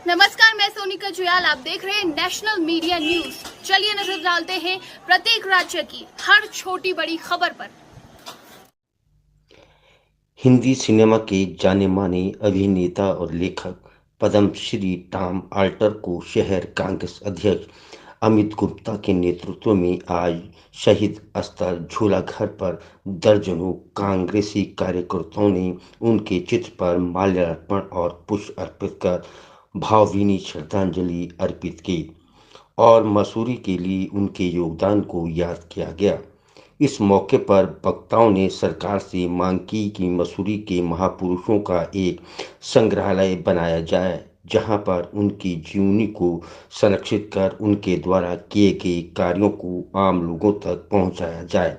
नमस्कार, मैं सोनिका जुयाल। आप देख रहे हैं नेशनल मीडिया न्यूज। चलिए नजर डालते हैं प्रत्येक राज्य की हर छोटी बड़ी खबर पर। हिंदी सिनेमा के जाने माने अभिनेता और लेखक पद्मश्री टॉम ऑल्टर को शहर कांग्रेस अध्यक्ष अमित गुप्ता के नेतृत्व में आज शहीद स्थल झूलाघर पर दर्जनों कांग्रेसी कार्यकर्ताओं ने उनके चित्र पर माल्यार्पण और पुष्प अर्पित कर भावभीनी श्रद्धांजलि अर्पित की और मसूरी के लिए उनके योगदान को याद किया गया। इस मौके पर वक्ताओं ने सरकार से मांग की कि मसूरी के महापुरुषों का एक संग्रहालय बनाया जाए, जहां पर उनकी जीवनी को संरक्षित कर उनके द्वारा किए गए कार्यों को आम लोगों तक पहुंचाया जाए।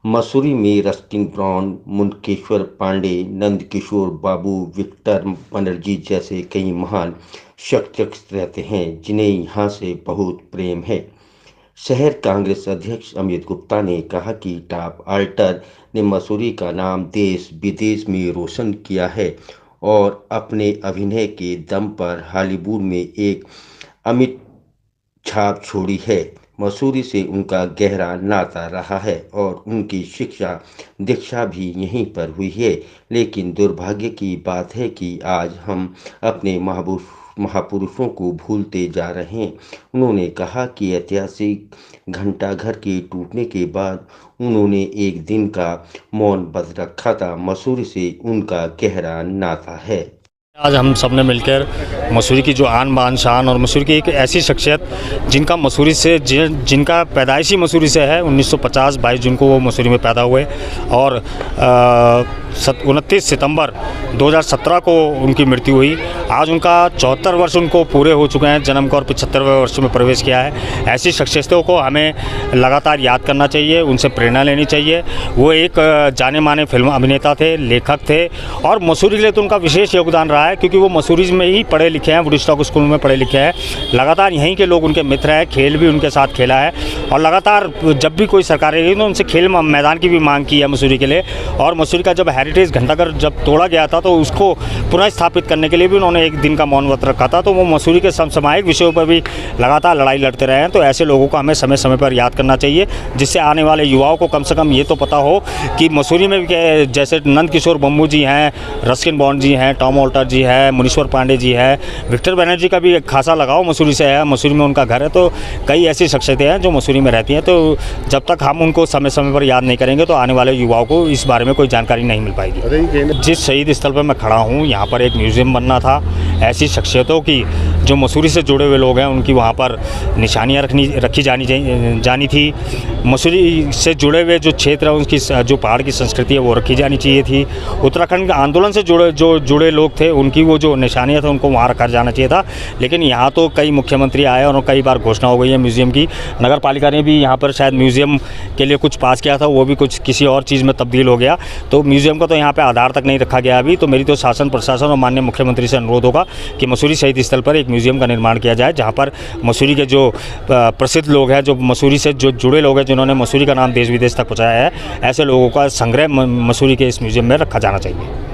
मसूरी में रस्किन ब्राउन, मुनकेश्वर पांडे, नंदकिशोर बाबू, विक्टर बनर्जी जैसे कई महान शख्सियत रहते हैं, जिन्हें यहाँ से बहुत प्रेम है। शहर कांग्रेस अध्यक्ष अमित गुप्ता ने कहा कि टॉम ऑल्टर ने मसूरी का नाम देश विदेश में रोशन किया है और अपने अभिनय के दम पर हॉलीवुड में एक अमिट छाप छोड़ी है। मसूरी से उनका गहरा नाता रहा है और उनकी शिक्षा दीक्षा भी यहीं पर हुई है, लेकिन दुर्भाग्य की बात है कि आज हम अपने महापुरुषों को भूलते जा रहे हैं। उन्होंने कहा कि ऐतिहासिक घंटाघर के टूटने के बाद उन्होंने एक दिन का मौन व्रत रखा था। मसूरी से उनका गहरा नाता है। आज हम सब ने मिलकर मसूरी की जो आन बान शान और मसूरी की एक ऐसी शख्सियत जिनका मसूरी से जिनका पैदाइशी मसूरी से है। 1950 22 जून को वो मसूरी में पैदा हुए और 29 सितंबर 2017 को उनकी मृत्यु हुई। आज उनका 74 वर्ष उनको पूरे हो चुके हैं जन्म का और 75वें वर्ष में प्रवेश किया है। ऐसी शख्सियतों को हमें लगातार याद करना चाहिए, उनसे प्रेरणा लेनी चाहिए। वो एक जाने माने फिल्म अभिनेता थे, लेखक थे और मसूरी के लिए तो उनका विशेष योगदान रहा है, क्योंकि वो मसूरी में ही पढ़े लिखे हैं, वुडस्टॉक स्कूल में पढ़े लिखे हैं। लगातार यहीं के लोग उनके मित्र हैं, खेल भी उनके साथ खेला है और लगातार जब भी कोई सरकार रही तो उनसे खेल मैदान की भी मांग की है मसूरी के लिए। और मसूरी का जब हेरिटेज घंटाघर जब तोड़ा गया था तो उसको पुनः स्थापित करने के लिए भी उन्होंने एक दिन का मौन व्रत रखा था। तो वो मसूरी के समसामयिक विषयों पर भी लगातार लड़ाई लड़ते रहे हैं। तो ऐसे लोगों को हमें समय समय पर याद करना चाहिए, जिससे आने वाले युवाओं को कम से कम ये तो पता हो कि मसूरी में भी जैसे नंदकिशोर बम्बू जी हैं, रस्किन ब्राउन जी हैं, टॉम ऑल्टर जी है, मुनीश्वर पांडे जी है, विक्टर बनर्जी का भी एक खासा लगाव मसूरी से है। मसूरी में उनका घर है। तो कई ऐसी शख्सियतें हैं जो मसूरी में रहती हैं। तो जब तक हम उनको समय समय पर याद नहीं करेंगे तो आने वाले युवाओं को इस बारे में कोई जानकारी नहीं मिल पाएगी। जिस शहीद स्थल पर मैं खड़ा हूँ, यहाँ पर एक म्यूज़ियम बनना था। ऐसी शख्सियतों की जो मसूरी से जुड़े हुए लोग हैं उनकी वहाँ पर निशानियाँ रखी जानी थी। मसूरी से जुड़े हुए जो क्षेत्र है उनकी जो पहाड़ की संस्कृति है वो रखी जानी चाहिए थी। उत्तराखंड आंदोलन से जुड़े लोग थे, उनकी वो जो निशानियाँ थे उनको वहाँ रखा जाना चाहिए था। लेकिन यहाँ तो कई मुख्यमंत्री आए और कई बार घोषणा हो गई है म्यूज़ियम की। नगर पालिका ने भी यहाँ पर शायद म्यूज़ियम के लिए कुछ पास किया था, वो भी कुछ किसी और चीज़ में तब्दील हो गया। तो म्यूज़ियम का तो यहाँ पर आधार तक नहीं रखा गया अभी। तो मेरी तो शासन प्रशासन और माननीय मुख्यमंत्री से अनुरोध होगा कि मसूरी शहीद स्थल पर एक म्यूज़ियम का निर्माण किया जाए, जहाँ पर मसूरी के जो प्रसिद्ध लोग हैं, जो मसूरी से जो जुड़े लोग हैं, जिन्होंने मसूरी का नाम देश विदेश तक पहुँचाया है, ऐसे लोगों का संग्रह मसूरी के इस म्यूज़ियम में रखा जाना चाहिए।